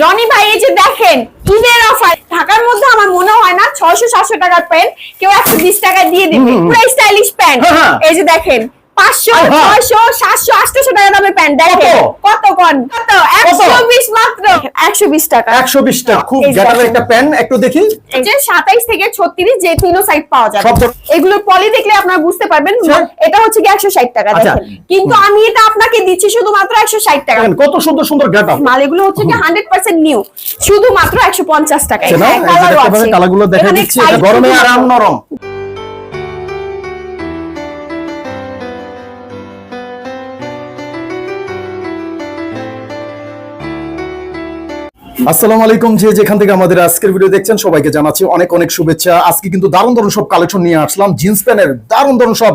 রনি ভাই এই যে দেখেন ঈদের অফার ঢাকার মধ্যে আমার মনে হয় না 600-700 টাকার প্যান্ট কেউ 120 টাকা দিয়ে দিবে পুরো স্টাইলিশ প্যান্ট। এই যে দেখেন 500 600 700 800 টাকা দামের প্যান্ট দেখেন কত কোন কত 120 মাত্র 120 টাকা 120 টাকা খুব গেটার একটা প্যান্ট একটু দেখি। এই যে 27 থেকে 36 যে তিনও সাইজ পাওয়া যাবে এগুলোর পলি দেখলে আপনারা বুঝতে পারবেন এটা হচ্ছে কি 160 টাকা দেখেন কিন্তু আমি এটা আপনাকে দিচ্ছি শুধুমাত্র 160 টাকা। কত সুন্দর সুন্দর গেটআপ মাল এগুলো হচ্ছে কি 100% নিউ শুধুমাত্র 150 টাকায়। হ্যাঁ কালারও আছে কালারগুলো দেখা দিচ্ছি এটা গরমে আরাম নরম। আসসালামু আলাইকুম, যে যেখান থেকে আমাদের আজকের ভিডিও দেখছেন সবাইকে জানাচ্ছি অনেক অনেক শুভেচ্ছা। আজকে কিন্তু দারুণ দারুণ সব কালেকশন নিয়ে আসলাম, জিন্স প্যান্টের দারুণ দারুণ সব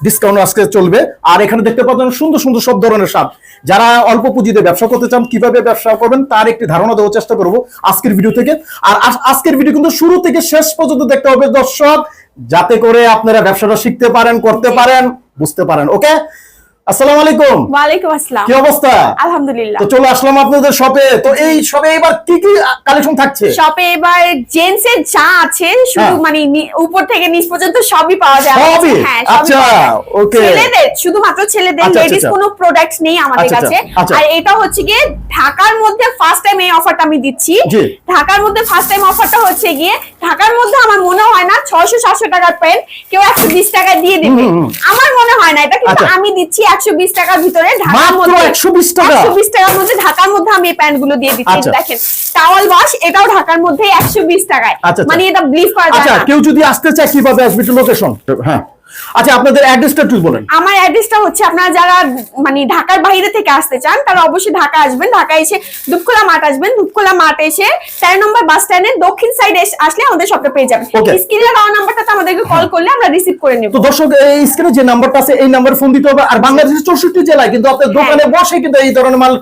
ডিসকাউন্ট আজকে চলবে। আর এখানে দেখতে পাচ্ছেন সুন্দর সুন্দর সব ধরনের শার্ট। যারা অল্প পুঁজিতে ব্যবসা করতে চান কিভাবে ব্যবসা করবেন তার একটি ধারণা দেওয়ার চেষ্টা করব আজকের ভিডিও থেকে। আর আজকের ভিডিও কিন্তু শুরু থেকে শেষ পর্যন্ত দেখতে হবে দর্শক, যাতে করে আপনারা ব্যবসাটা শিখতে পারেন, করতে পারেন, বুঝতে পারেন। ওকে, আসসালামু আলাইকুম। ওয়া আলাইকুম আসসালাম। কি অবস্থা? আলহামদুলিল্লাহ। তো চলে আসলাম আপনাদের শপে। তো এই শপে এবার কি কি কালেকশন থাকছে? শপে এবার জেন্টস এর যা আছে শুধু মানে উপর থেকে নিচ পর্যন্ত সবই পাওয়া যায়। হ্যাঁ, আচ্ছা ওকে। ছেলেদের শুধুমাত্র ছেলেদের, লেডিস কোনো প্রোডাক্ট নেই আমাদের কাছে। আর এটা হচ্ছে গিয়ে ঢাকার মধ্যে ফার্স্ট টাইম এই অফারটা আমি দিচ্ছি। ঢাকার মধ্যে ফার্স্ট টাইম অফারটা হচ্ছে গিয়ে ঢাকার মধ্যে আমার মনে হয় না 600-700 টাকার প্যান্ট কেউ 120 টাকা দিয়ে দিবে, আমার মনে হয় না এটা, কিন্তু আমি দিচ্ছি 120 টাকার ভিতরে ঢাকার মধ্যে 120 টাকার মধ্যে ঢাকার মধ্যে আমি এই প্যান্ট গুলো দিয়ে দিচ্ছি। দেখেন টাওয়াল ওয়াশ এটাও ঢাকার মধ্যে 120 টাকায়, মানে এটা ব্লিচ করা যায় না। আচ্ছা কেউ যদি আসতে চায় কিভাবে আসবে একটু লোকেশন? হ্যাঁ আচ্ছা আপনাদের অ্যাড্রেসটা একটু বলেন। আমার অ্যাড্রেসটা হচ্ছে আপনারা যারা মানে ঢাকার বাইরে থেকে আসতে চান তারা অবশ্যই ঢাকা আসবেন, ঢাকা এসে দুপখোলা মাঠ আসবেন, দুপখোলা মাঠ এসে 4 নম্বর বাস স্ট্যান্ডের দক্ষিণ সাইডে আসলে আমাদের শপটা পেয়ে যাবেন। স্ক্রিনে দেওয়া নাম্বারটাতে আমাদেরকে কল করলে আমরা রিসিভ করে নেব। তো দর্শক এই স্ক্রিনে যে নাম্বারটা আছে এই নাম্বারে ফোন দিতে হবে। আর বাংলাদেশের 64 জেলায় কিন্তু আপনাদের দোকানে বসে কিন্তু এই ধরনের মাল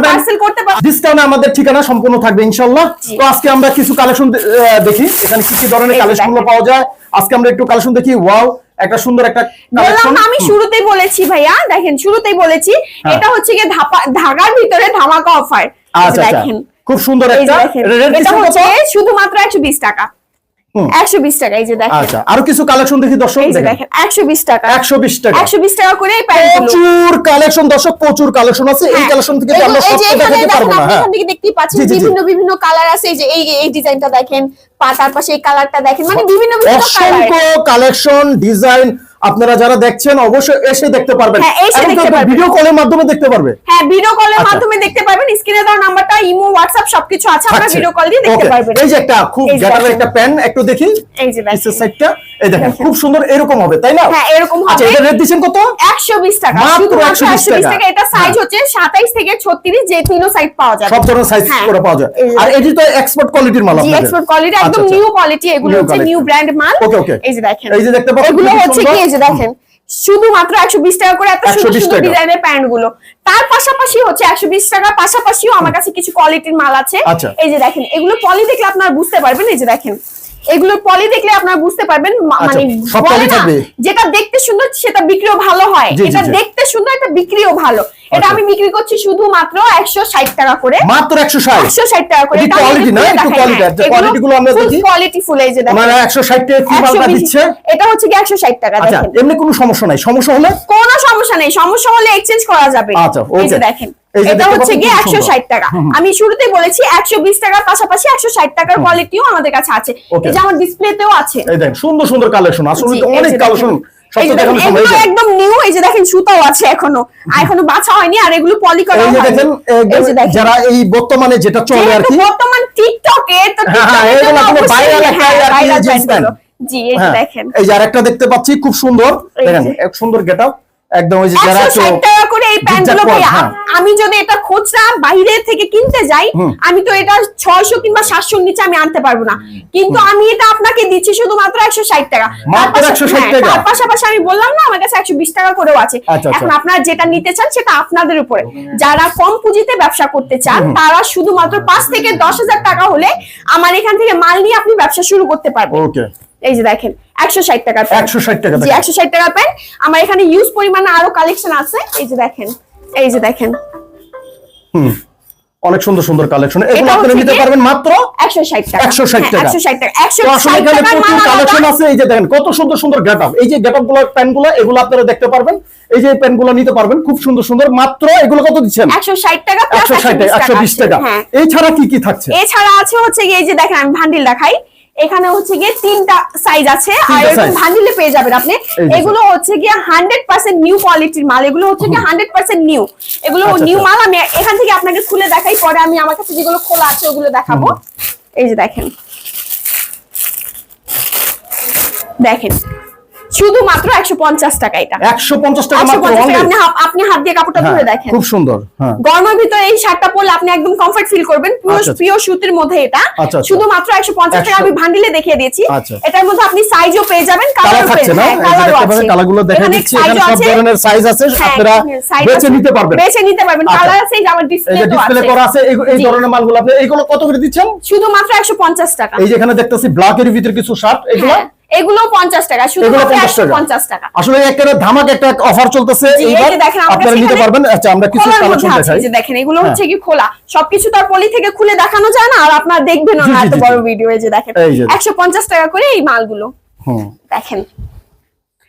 পার্সেল করতে পারবেন। ডিসকাউন্টে আমাদের ঠিকানা সম্পূর্ণ থাকবে ইনশাআল্লাহ। তো আজকে আমরা কিছু কালেকশন দেখি এখানে কি কি ধরনের কালেকশনগুলো পাওয়া যায়। আজকে আমরা একটু কালেকশন দেখি। ওয়াও, একটা সুন্দর একটা কালেকশন। আমি শুরুতেই বলেছি ভাইয়া, দেখেন শুরুতেই বলেছি এটা হচ্ছে কি ঢাকার ভিতরে ধামাকা অফার। দেখেন খুব সুন্দর একটা, এটা হচ্ছে শুধুমাত্র 120 টাকা। 120 টাকা। এই যে দেখেন আচ্ছা আরো কিছু কালেকশন দেখি দর্শক। দেখেন 120 টাকা, 120 টাকা, 120 টাকা করে এই প্যান্টগুলো। প্রচুর কালেকশন দর্শক, প্রচুর কালেকশন আছে। এই কালেকশন থেকে আমরা সব দেখাতে পারবো না। এখান থেকে দেখতেই পাচ্ছেন বিভিন্ন বিভিন্ন কালার আছে। এই যে এই ডিজাইনটা দেখেন, পাতার পাশে এই কালারটা দেখেন, মানে বিভিন্ন বিভিন্ন অসংখ্য কালেকশন ডিজাইন আপনারা যারা দেখছেন অবশ্যই এসে দেখতে পারবেন। ভিডিও কলের মাধ্যমে দেখতে পারবে। হ্যাঁ ভিডিও কলের মাধ্যমে দেখতে পারবেন। স্ক্রিনে দেওয়া নাম্বারটা ইমো হোয়াটসঅ্যাপ সবকিছু আছে, আমরা ভিডিও কল দিয়ে দেখতে পারবেন। এই যে একটা খুব গেটার একটা প্যান একটু দেখি। এই যে দেখেন সাইডটা এই দেখেন খুব সুন্দর, এরকম হবে তাই না? হ্যাঁ এরকম হবে। আচ্ছা এটা রেট দিবেন কত? 120 টাকা, মাত্র 120 টাকা। এটা সাইজ হচ্ছে 27 থেকে 36 যে তিনও সাইজ পাওয়া যাবে, সব ধরনের সাইজ করে পাওয়া যায়। আর এটি তো এক্সপোর্ট কোয়ালিটির মাল আপনাদের। এক্সপোর্ট কোয়ালিটি, একদম নিউ কোয়ালিটি, এগুলো হচ্ছে নিউ ব্র্যান্ড মাল। ওকে এই যে দেখেন, এই যে দেখতে পাচ্ছেন এগুলো হচ্ছে কি, এই যে দেখেন শুধুমাত্র 120 টাকা করে এত সুন্দর ডিজাইনের প্যান্ট গুলো। তার পাশাপাশি হচ্ছে 120 টাকার পাশাপাশিও আমার কাছে কিছু কোয়ালিটির মাল আছে। এই যে দেখেন এগুলো পলি দেখলে আপনারা বুঝতে পারবেন। এই যে দেখেন এগুলো পলি দেখলে আপনারা বুঝতে পারবেন, মানে যেটা দেখতে সুন্দর সেটা বিক্রিও ভালো হয়। এটা দেখতে সুন্দর, এটা বিক্রিও ভালো। এটা আমি বিক্রি করছি শুধুমাত্র 160 টাকা করে। মাত্র 160 টাকা করে। এটা কোয়ালিটি না, একটু কোয়ালিটি আছে। কোয়ালিটিগুলো আমরা দেখি, কোয়ালিটি ফুল। এই যে দেখেন মানে 160 টাকা কি মালটা দিচ্ছে? এটা হচ্ছে কি 160 টাকা। আচ্ছা এমনি কোনো সমস্যা নাই? সমস্যা হলে কোনো সমস্যা নেই, সমস্যা হলে এক্সচেঞ্জ করা যাবে। আচ্ছা ওকে। এই যে দেখেন এটা হচ্ছে কি 160 টাকা। আমি শুরুতেই বলেছি 120 টাকার পাশাপাশি 160 টাকার কোয়ালিটিও আমাদের কাছে আছে। এই যে আমার ডিসপ্লেতেও আছে। এই দেখেন সুন্দর সুন্দর কালেকশন, আসলে অনেক কালেকশন একদম নিউ। এই যে দেখেন সুতাও আছে, এখনো বাছা হয়নি, আর এগুলো পলি করা হয়নি। এই যে দেখেন যারা এই বর্তমানে যেটা চলে আর কি, বর্তমান টিকটকে তো ভাইরাল একটা জিনিস। জি এই যে দেখেন, এই যে আরেকটা দেখতে পাচ্ছি খুব সুন্দর, দেখেন এক সুন্দর গেটআপ একদম। ওই যে যারা 160 টাকা করে এই প্যান্টগুলো ভাইয়া, আমি যদি এটা খুচরা বাইরে থেকে কিনতে যাই আমি তো এটা 600 কিংবা 700 এর নিচে আমি আনতে পারবো না, কিন্তু আমি এটা আপনাকে দিচ্ছি শুধুমাত্র 160 টাকা। মাত্র 160 টাকা। তার পাশাপাশি আমি বললাম না আমার কাছে 120 টাকা করেও আছে। এখন আপনারা যেটা নিতে চান সেটা আপনাদের উপরে। যারা কম পুঁজিতে ব্যবসা করতে চান তারা শুধুমাত্র 5 থেকে 10,000 টাকা হলে আমার এখান থেকে মাল নিয়ে আপনি ব্যবসা শুরু করতে পারবেন। ওকে এই যে দেখেন 160 টাকা, 160 টাকা। জি 160 টাকা প্যান্ট। আমার এখানে ইউজ পরিমাণে আরো কালেকশন আছে। এই যে দেখেন, এই যে দেখেন অনেক সুন্দর সুন্দর কালেকশন, এগুলো আপনারা নিতে পারবেন মাত্র 160 টাকা। 160 টাকা। 160 টাকা। তো আসলে এখানে প্রচুর কালেকশন আছে। এই যে দেখেন কত সুন্দর সুন্দর গেটআপ, এই যে গেটআপগুলো প্যান্টগুলো এগুলো আপনারা দেখতে পারবেন, এই যে প্যান্টগুলো নিতে পারবেন খুব সুন্দর সুন্দর, মাত্র এগুলো কত দিচ্ছেন? 160 টাকা প্লাস 120 টাকা। এছাড়া কি কি থাকছে? এছাড়া আছে হচ্ছে এই যে দেখেন আমি ভান্ডিল দেখাই, এখানে হচ্ছে গিয়ে 3টা সাইজ আছে আর এরকম ভান্ডিলে পেয়ে যাবেন আপনি। এগুলো হচ্ছে গিয়ে 100% নিউ কোয়ালিটির মাল, এগুলো হচ্ছে গিয়ে 100% নিউ, এগুলো নিউ মাল। আমি এখান থেকে আপনাকে খুলে দেখাই, পরে আমি আমার কাছে যেগুলো খোলা আছে ওগুলো দেখাবো। এই যে দেখেন, দেখেন শুধুমাত্র 150 টাকা। এটা 150 টাকা মাত্র। আপনি হাত দিয়ে কাপড়টা ধরে দেখেন, খুব সুন্দর। হ্যাঁ, গরমের ভিতরে এই শার্টটা পরলে আপনি একদম কমফর্ট ফিল করবেন। পিওর সুতির মধ্যে এটা শুধুমাত্র 150 টাকা। আমি ভান্ডিলে দেখিয়ে দিয়েছি, এটার মধ্যে আপনি সাইজও পেয়ে যাবেন, কালারও পেয়ে যাবেন। কালারও আছে, কালারগুলো দেখিয়ে দিচ্ছি, এখানে সব ধরনের সাইজ আছে, আপনারা বেছে নিতে পারবেন। কালার আছে, এই যে আমার ডিসপ্লে করা আছে। এই ধরনের মালগুলো আপনি এইগুলো কত করে দিচ্ছেন? শুধুমাত্র 150 টাকা। এই যে এখানে দেখতেছি ব্ল্যাক এর ভিতরে কিছু শার্ট, এগুলো 50 টাকা, শুধুমাত্র 150 টাকা। আসলে একটা ধামাক একটা অফার চলতেছে, এইবার আপনারা নিতে পারবেন। আচ্ছা, আমরা কিছু কালেকশন দেখাই। এই যে দেখেন, এগুলো হচ্ছে কি খোলা, সবকিছু তার পলি থেকে খুলে দেখানো যায় না, আর আপনারা দেখবেন না এত বড় ভিডিও। এই যে দেখেন 150 টাকা করে এই মালগুলো দেখেন।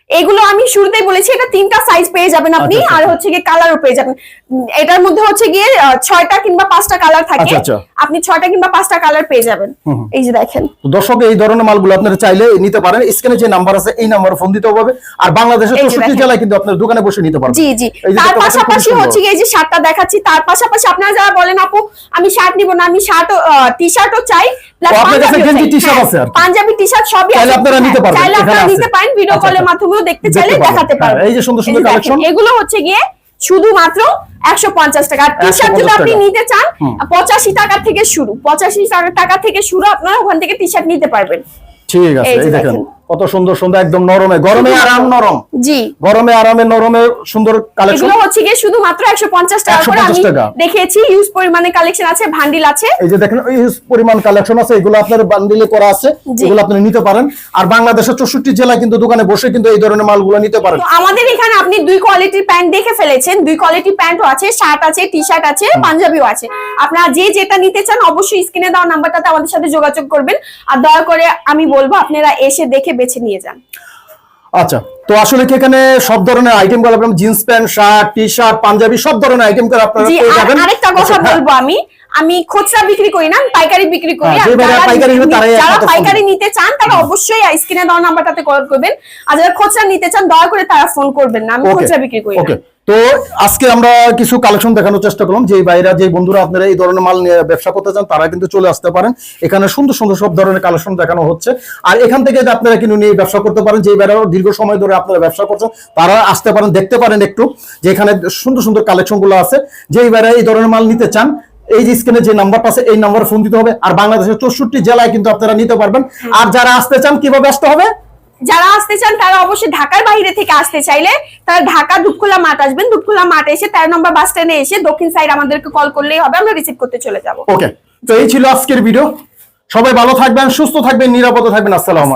এগুলো আমি শুরুতেই বলেছি, এটা 3টা সাইজ পেয়ে যাবেন আপনি, আর হচ্ছে গিয়ে কালারও পেয়ে যাবেন। এটার মধ্যে হচ্ছে গিয়ে 6টা কিংবা 5টা কালার থাকে, আপনি 6টা কিংবা 5টা কালার পেয়ে যাবেন। এই যে দেখেন, দর্শক এই ধরনের মালগুলো আপনারা চাইলে নিতে পারেন। স্ক্রিনে যে নাম্বার আছে এই নাম্বারে ফোন দিতে হবে, আর বাংলাদেশের 64 জেলায় কিন্তু আপনার দোকানে বসে নিতে পারবেন। জি জি। তার পাশাপাশি হচ্ছে এই যে শার্টটা দেখাচ্ছি, তার পাশাপাশি আপনারা যারা বলেন আপু আমি শার্ট নিব না, আমি টি-শার্টও চাই, পাঞ্জাবি টি-শার্ট সবই আছে, আপনারা নিতে পারবেন, চাইলে আপনারা নিতে পারেন। ভিডিও কলের মাধ্যমে দেখতে চাইলে দেখাতে পারবেন। এই যে সুন্দর সুন্দর কালেকশন, এগুলো হচ্ছে গিয়ে শুধুমাত্র 150 টাকা। টি-শার্ট যদি আপনি নিতে চান 85 টাকা থেকে শুরু, 85 টাকা থেকে শুরু, আপনারা ওখান থেকে টি-শার্ট নিতে পারবেন। ঠিক আছে, এই দেখেন কত সুন্দর সুন্দর, একদম নরমে গরমে আরাম, নরম। জি, গরমে আরামে নরমে সুন্দর কালেকশন। এগুলো হচ্ছে গিয়ে শুধুমাত্র 150 টাকা করে আমি দেখিয়েছি। ইউজ পরিমাণে কালেকশন আছে, ভান্ডিল আছে। এই যে দেখেন ইউজ পরিমাণ কালেকশন আছে, এগুলো আপনার বান্ডিলে করা আছে, এগুলো আপনি নিতে পারেন। আর বাংলাদেশের 64 জেলায় কিন্তু দোকানে বসে কিন্তু এই ধরনের মালগুলো নিতে পারেন। তো আমাদের এখানে আপনি 2 কোয়ালিটির প্যান্ট দেখে ফেলেছেন, 2 কোয়ালিটির প্যান্টও আছে, শার্ট আছে, টি-শার্ট আছে, পাঞ্জাবিও আছে। আপনারা যে যেটা নিতে চান অবশ্যই স্ক্রিনে দেওয়া নাম্বারটাতে আমাদের সাথে যোগাযোগ করবেন, আর দয়া করে আমি বলবো আপনারা এসে দেখে বেছে নিয়ে যান। আচ্ছা, তো আসলে কি এখানে সব ধরনের আইটেম গুলো আপনারা jeans pant, shirt, T-shirt, Punjabi সব ধরনের আইটেম করে আপনারা পেয়ে যাবেন। আরেকটা কথা বলবো, আমি খুচরা বিক্রি করি না, পাইকারি বিক্রি করি। যারা পাইকারি নিতে চান তারা অবশ্যই স্ক্রিনে দেওয়া নাম্বারটাতে কল করবেন, আর যারা খুচরা নিতে চান দয়া করে তারা ফোন করবেন না, আমি খুচরা বিক্রি করি না। তো আজকে আমরা কিছু কালেকশন দেখানোর চেষ্টা করলাম, যে বাইরা যে বন্ধুরা আপনারা এই ধরনের মাল নিয়ে ব্যবসা করতে চান তারা কিন্তু চলে আসতে পারেন। এখানে সুন্দর সুন্দর সব ধরনের কালেকশন দেখানো হচ্ছে, আর এখান থেকে আপনারা কিন্তু নিয়ে ব্যবসা করতে পারেন। যে বাইরা দীর্ঘ সময় ধরে আপনারা ব্যবসা করছেন তারা আসতে পারেন, দেখতে পারেন একটু যে এখানে সুন্দর সুন্দর কালেকশন গুলো আছে। যেই বাইরা এই ধরনের মাল নিতে চান, এই যে স্ক্রিনে যে নাম্বারটা আছে এই নাম্বারে ফোন দিতে হবে। আর বাংলাদেশের 64 জেলায় কিন্তু আপনারা নিতে পারবেন। আর যারা আসতে চান কিভাবে আসতে হবে? যারা আসতে চান তারা অবশ্যই ঢাকার বাইরে থেকে আসতে চাইলে তারা ঢাকা দুপখোলা মাঠ আসবেন। দুপখোলা মাঠে এসে 13 নম্বর বাস স্ট্যান্ডে এসে দক্ষিণ সাইড আমাদেরকে কল করলেই হবে, আমরা রিসিভ করতে চলে যাব। ওকে, তো এই ছিল আজকের ভিডিও। সবাই ভালো থাকবেন, সুস্থ থাকবেন, নিরাপদে থাকবেন। আসসালামু আলাইকুম।